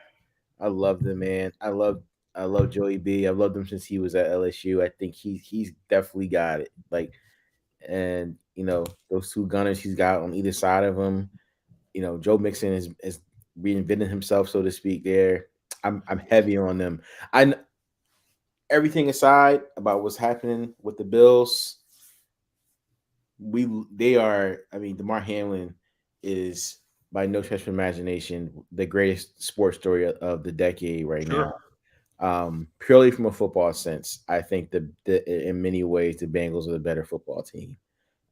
[SPEAKER 2] I love them, man. I love Joey B. I've loved him since he was at LSU. I think he's definitely got it. Like, and those two gunners he's got on either side of him. Joe Mixon is reinventing himself, so to speak. There, I'm heavy on them. Everything aside about what's happening with the Bills, DeMar Hamlin is by no stretch of imagination the greatest sports story of the decade right now. Purely from a football sense, I think that in many ways the Bengals are the better football team.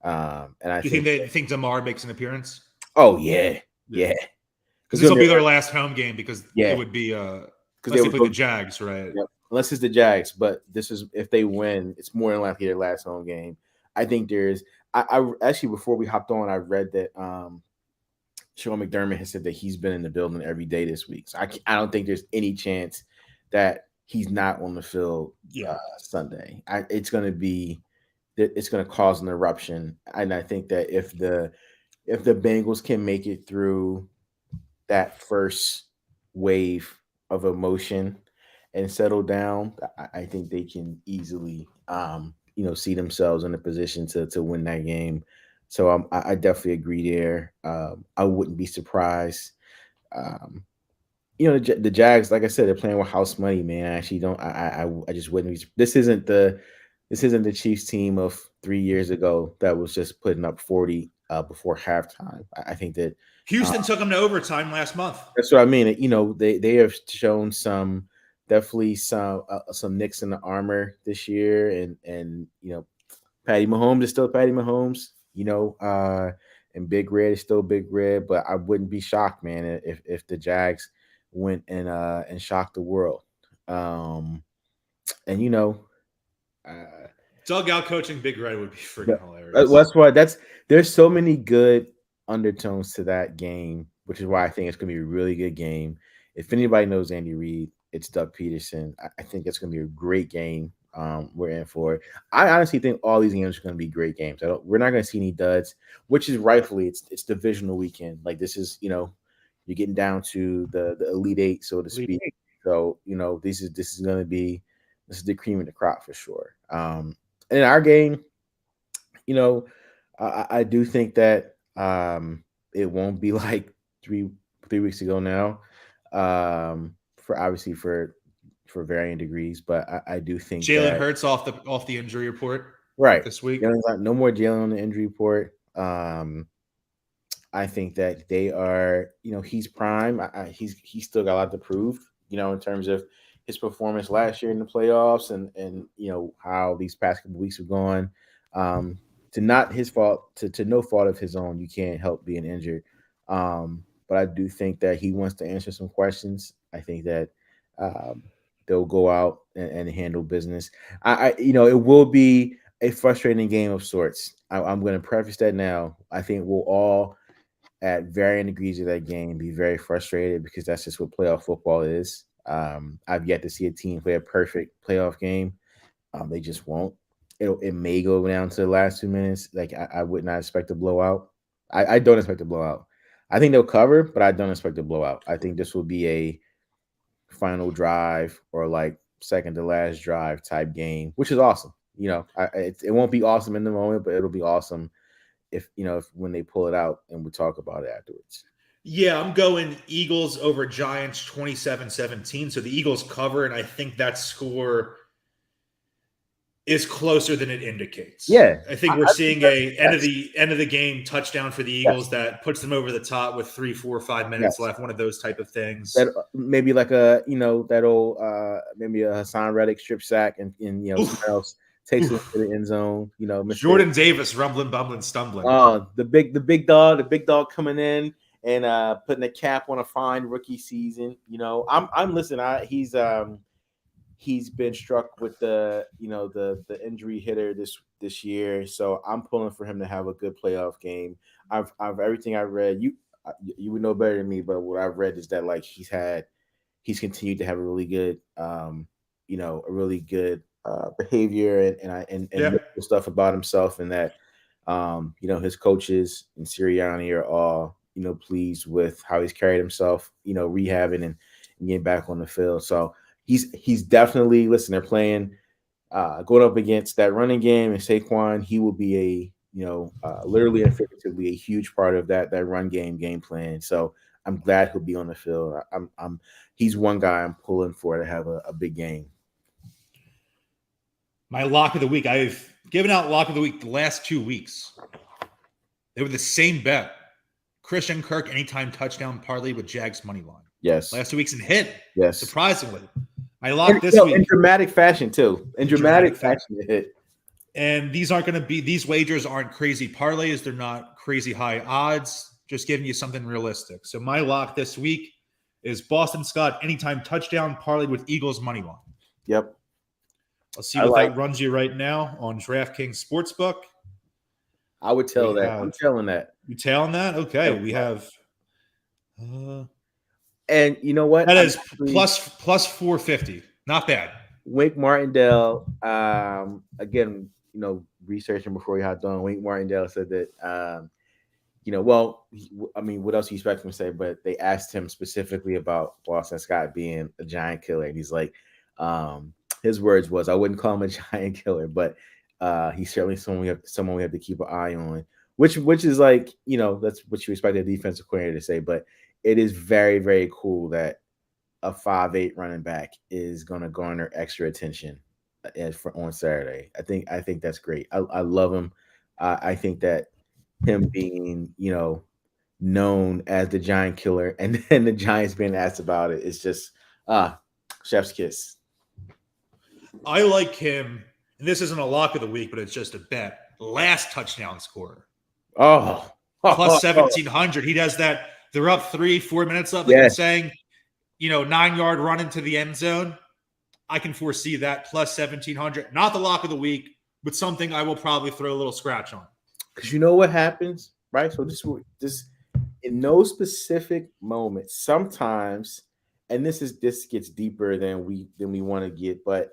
[SPEAKER 2] And I
[SPEAKER 1] think DeMar makes an appearance.
[SPEAKER 2] Oh yeah. Because
[SPEAKER 1] this will be their last home game because it would be unless they play the Jags, right?
[SPEAKER 2] Yep. Unless it's the Jags, but this is if they win, it's more than likely their last home game. I think I actually before we hopped on, I read that Sean McDermott has said that he's been in the building every day this week. So I don't think there's any chance that he's not on the field Sunday. It's going to cause an eruption, and I think that if the Bengals can make it through that first wave of emotion and settle down, I think they can easily, see themselves in a position to win that game. So I definitely agree there. I wouldn't be surprised. The Jags, like I said, they're playing with house money, man. I actually don't. I just wouldn't be. This isn't the Chiefs team of 3 years ago that was just putting up 40 before halftime. I think that
[SPEAKER 1] Houston took them to overtime last month.
[SPEAKER 2] That's what I mean. They have shown definitely some nicks in the armor this year, and Patty Mahomes is still Patty Mahomes. And Big Red is still Big Red, but I wouldn't be shocked, man, if the Jags went and shocked the world. And uh,
[SPEAKER 1] Dugout coaching Big Red would be freaking hilarious.
[SPEAKER 2] that's why there's so many good undertones to that game, which is why I think it's gonna be a really good game. If anybody knows Andy Reid, it's Doug Peterson. I think it's gonna be a great game. We're in for it. I honestly think all these games are gonna be great games. We're not gonna see any duds, which is rightfully it's divisional weekend. Like this is you're getting down to the Elite Eight, so to speak. So this is gonna be the cream of the crop for sure. In our game, I do think that it won't be like three weeks ago now. For obviously for varying degrees, but I do think
[SPEAKER 1] Jalen Hurts off the injury report
[SPEAKER 2] right
[SPEAKER 1] this week.
[SPEAKER 2] No more Jalen on the injury report. I think that they are, he's prime. He's still got a lot to prove, in terms of his performance last year in the playoffs and how these past couple weeks have gone. To not his fault, to no fault of his own, you can't help being injured. But I do think that he wants to answer some questions. I think that they'll go out and handle business. It will be a frustrating game of sorts. I'm going to preface that now. I think we'll all, at varying degrees of that game, be very frustrated because that's just what playoff football is. I've yet to see a team play a perfect playoff game. They just won't. It may go down to the last 2 minutes. Like I would not expect a blowout. I don't expect a blowout. I think they'll cover, but I don't expect a blowout. I think this will be a final drive or like second to last drive type game, which is awesome. It won't be awesome in the moment, but it'll be awesome if when they pull it out and we talk about it afterwards.
[SPEAKER 1] Yeah, I'm going Eagles over Giants 27-17. So the Eagles cover, and I think that score is closer than it indicates.
[SPEAKER 2] Yeah.
[SPEAKER 1] I think we're seeing a end of the game touchdown for the Eagles that puts them over the top with 3, 4, 5 minutes left. One of those type of things.
[SPEAKER 2] That maybe like a maybe a Hassan Reddick strip sack and someone else takes it to the end zone.
[SPEAKER 1] Jordan Davis rumbling, bumbling, stumbling.
[SPEAKER 2] The big dog coming in and putting a cap on a fine rookie season. I'm listening. He's been struck with the injury hitter this year, so I'm pulling for him to have a good playoff game. I've everything I read. You would know better than me, but what I've read is that like he's continued to have a really good behavior and stuff about himself, and that his coaches and Sirianni are all pleased with how he's carried himself, rehabbing and getting back on the field. So he's definitely, listen, they're playing going up against that running game and Saquon. He will be literally and figuratively a huge part of that run game plan. So I'm glad he'll be on the field. He's one guy I'm pulling for to have a big game.
[SPEAKER 1] My lock of the week. I've given out lock of the week the last 2 weeks. They were the same bet. Christian Kirk anytime touchdown parlay with Jags money line.
[SPEAKER 2] Yes.
[SPEAKER 1] Last 2 weeks and hit.
[SPEAKER 2] Yes.
[SPEAKER 1] Surprisingly. I locked this week.
[SPEAKER 2] In dramatic fashion too. In dramatic fashion to hit.
[SPEAKER 1] And these wagers aren't crazy parlays. They're not crazy high odds. Just giving you something realistic. So my lock this week is Boston Scott anytime touchdown parlayed with Eagles money line.
[SPEAKER 2] Yep.
[SPEAKER 1] Let's see what that runs you right now on DraftKings Sportsbook.
[SPEAKER 2] I would tell that. I'm telling that.
[SPEAKER 1] You telling that? Okay. We have
[SPEAKER 2] and you know what?
[SPEAKER 1] That is plus 450. Not bad.
[SPEAKER 2] Wink Martindale, again, researching before he hopped on, Wink Martindale said that what else do you expect him to say? But they asked him specifically about Boston Scott being a giant killer. And he's like, his words was, I wouldn't call him a giant killer, but he's certainly someone we have to keep an eye on, which is like, that's what you expect a defensive coordinator to say. But it is very, very cool that a 5'8" running back is going to garner extra attention on Saturday. I think that's great. I love him. I think that him being, known as the giant killer and then the Giants being asked about it is just chef's kiss.
[SPEAKER 1] I like him. And this isn't a lock of the week, but it's just a bet. Last touchdown scorer.
[SPEAKER 2] Oh,
[SPEAKER 1] plus 1,700. He does that. They're up 3-4 minutes left, like I'm saying. 9-yard run into the end zone. I can foresee that plus 1,700. Not the lock of the week, but something I will probably throw a little scratch on.
[SPEAKER 2] Because you know what happens, right? So this in no specific moment, sometimes, and this gets deeper than we want to get, but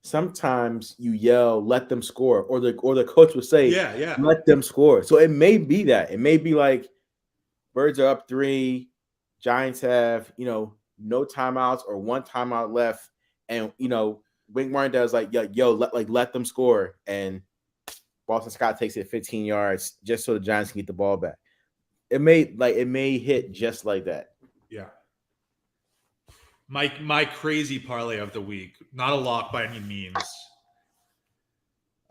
[SPEAKER 2] sometimes you yell, "Let them score," or the coach will say,
[SPEAKER 1] "Yeah,
[SPEAKER 2] let them score." So it may be that. It may be like Birds are up 3, Giants have no timeouts or one timeout left, and Wink Martindale's like, yo, let them score, and Boston Scott takes it 15 yards just so the Giants can get the ball back. It may hit just like that.
[SPEAKER 1] Yeah. My crazy parlay of the week, not a lock by any means.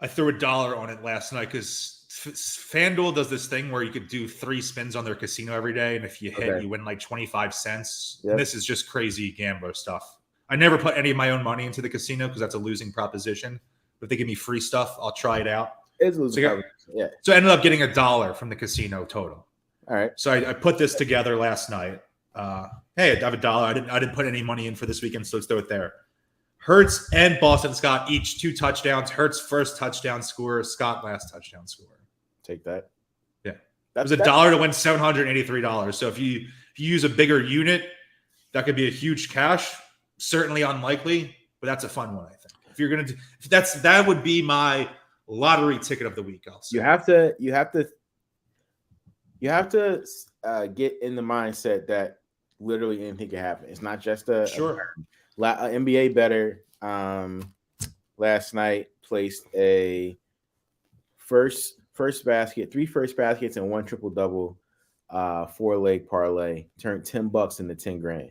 [SPEAKER 1] I threw $1 on it last night because FanDuel does this thing where you could do 3 spins on their casino every day, and if you hit, you win like 25 cents. Yep. And this is just crazy gambler stuff. I never put any of my own money into the casino because that's a losing proposition. But if they give me free stuff, I'll try it out.
[SPEAKER 2] It's a losing proposition.
[SPEAKER 1] So I ended up getting $1 from the casino total.
[SPEAKER 2] All right.
[SPEAKER 1] So I put this together last night. Hey, I have $1. I didn't put any money in for this weekend, so let's throw it there. Hurts and Boston Scott each 2 touchdowns. Hurts first touchdown scorer, Scott last touchdown scorer.
[SPEAKER 2] Take that.
[SPEAKER 1] Yeah, that was $1 to win $783. So if you use a bigger unit, that could be a huge cash. Certainly unlikely, but that's a fun one. I think if you're gonna, that would be my lottery ticket of the week. Also,
[SPEAKER 2] you have to get in the mindset that literally anything can happen. It's not just a NBA bettor last night placed a first basket, 3 first baskets and 1 triple double 4-leg parlay, turned $10 into $10,000.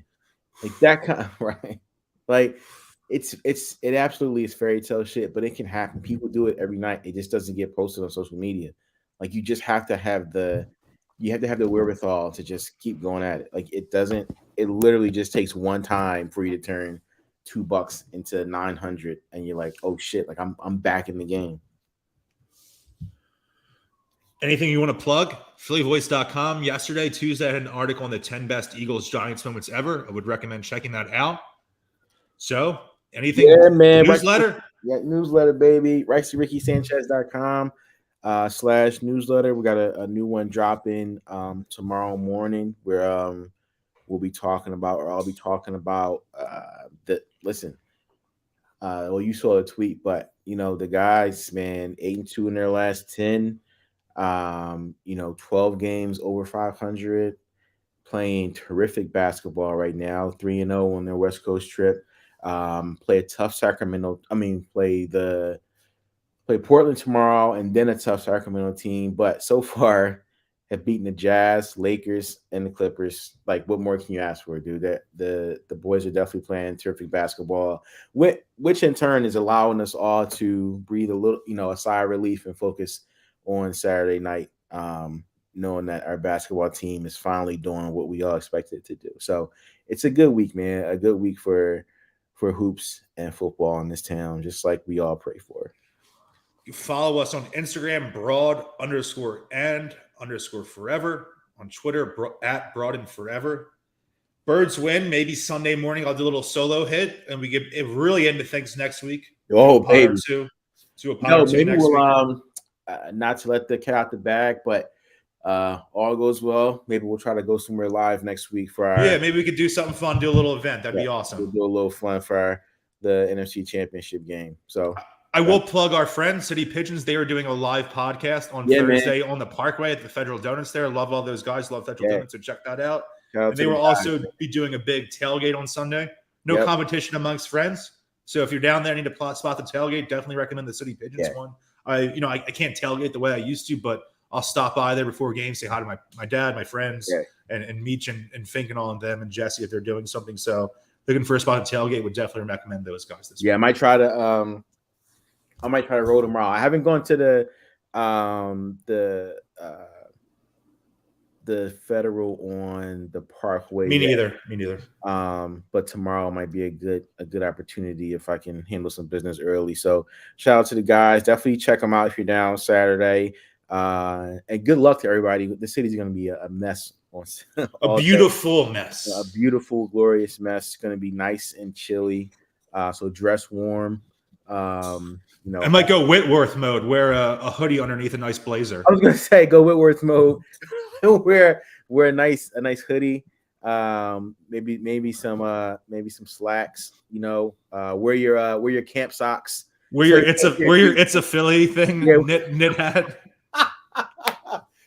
[SPEAKER 2] Like that kind of, right? Like it absolutely is fairy tale shit, but it can happen. People do it every night. It just doesn't get posted on social media. Like you just have to have the wherewithal to just keep going at it. Like it literally just takes one time for you to turn $2 into 900 and you're like, oh shit, like I'm back in the game.
[SPEAKER 1] Anything you want to plug? PhillyVoice.com. Yesterday, Tuesday, I had an article on the 10 best Eagles-Giants moments ever. I would recommend checking that out. So, anything?
[SPEAKER 2] Yeah, man.
[SPEAKER 1] Newsletter?
[SPEAKER 2] Newsletter, baby. RiceyRickySanchez.com /newsletter. We got a new one dropping tomorrow morning where we'll be talking about, or I'll be talking about well, you saw the tweet, but the guys, man, 8-2 in their last 10. 12 games over 500, playing terrific basketball right now, 3-0 on their West Coast trip. Play a tough play Portland tomorrow and then a tough Sacramento team, but so far have beaten the Jazz, Lakers, and the Clippers. Like, what more can you ask for, dude? That the boys are definitely playing terrific basketball, which in turn is allowing us all to breathe a little, a sigh of relief and focus on Saturday night, knowing that our basketball team is finally doing what we all expected it to do. So it's a good week, man. A good week for hoops and football in this town, just like we all pray for.
[SPEAKER 1] You follow us on Instagram, broad_and_forever. On Twitter, @broadandforever. Birds win. Maybe Sunday morning I'll do a little solo hit, and we get it really into things next week.
[SPEAKER 2] Oh, baby.
[SPEAKER 1] Maybe
[SPEAKER 2] we'll not to let the cat out the bag, but all goes well. Maybe we'll try to go somewhere live next week for our.
[SPEAKER 1] Yeah, maybe we could do something fun, do a little event. That'd be awesome.
[SPEAKER 2] We'll do a little fun for the NFC Championship game. So
[SPEAKER 1] I will plug our friends, City Pigeons. They are doing a live podcast on Thursday on the Parkway at the Federal Donuts there. Love all those guys. Love Federal Donuts, so check that out. And they will also be doing a big tailgate on Sunday. No competition amongst friends. So if you're down there and need to spot the tailgate, definitely recommend the City Pigeons one. I can't tailgate the way I used to, but I'll stop by there before games, say hi to my dad, my friends, and Meech and Fink and all of them, and Jesse if they're doing something. So looking for a spot at tailgate, would definitely recommend those guys this week.
[SPEAKER 2] I might try to roll tomorrow. I haven't gone to the Federal on the Parkway.
[SPEAKER 1] Me neither.
[SPEAKER 2] But tomorrow might be a good opportunity if I can handle some business early. So shout out to the guys. Definitely check them out if you're down Saturday. And good luck to everybody. The city's going to be a mess.
[SPEAKER 1] A beautiful mess.
[SPEAKER 2] A beautiful, glorious mess. It's going to be nice and chilly. So dress warm.
[SPEAKER 1] I might go Whitworth mode. Wear a hoodie underneath a nice blazer.
[SPEAKER 2] I was going to say go Whitworth mode. wear a nice hoodie. Maybe some slacks. Wear your camp socks.
[SPEAKER 1] Wear your it's a Philly thing. Yeah. Knit hat.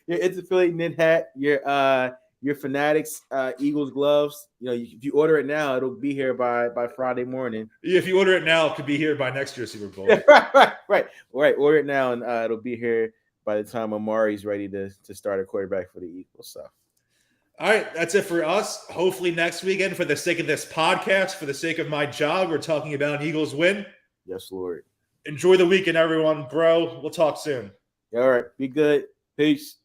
[SPEAKER 2] Your It's a Philly knit hat. Your Fanatics Eagles gloves. If you order it now, it'll be here by Friday morning.
[SPEAKER 1] Yeah, if you order it now, it could be here by next year's Super Bowl.
[SPEAKER 2] Right. Order it now, and it'll be here by the time Amari's ready to start a quarterback for the Eagles. So,
[SPEAKER 1] all right, that's it for us. Hopefully next weekend, for the sake of this podcast, for the sake of my job, we're talking about an Eagles win.
[SPEAKER 2] Yes, Lord.
[SPEAKER 1] Enjoy the weekend, everyone, bro. We'll talk soon.
[SPEAKER 2] All right. Be good. Peace.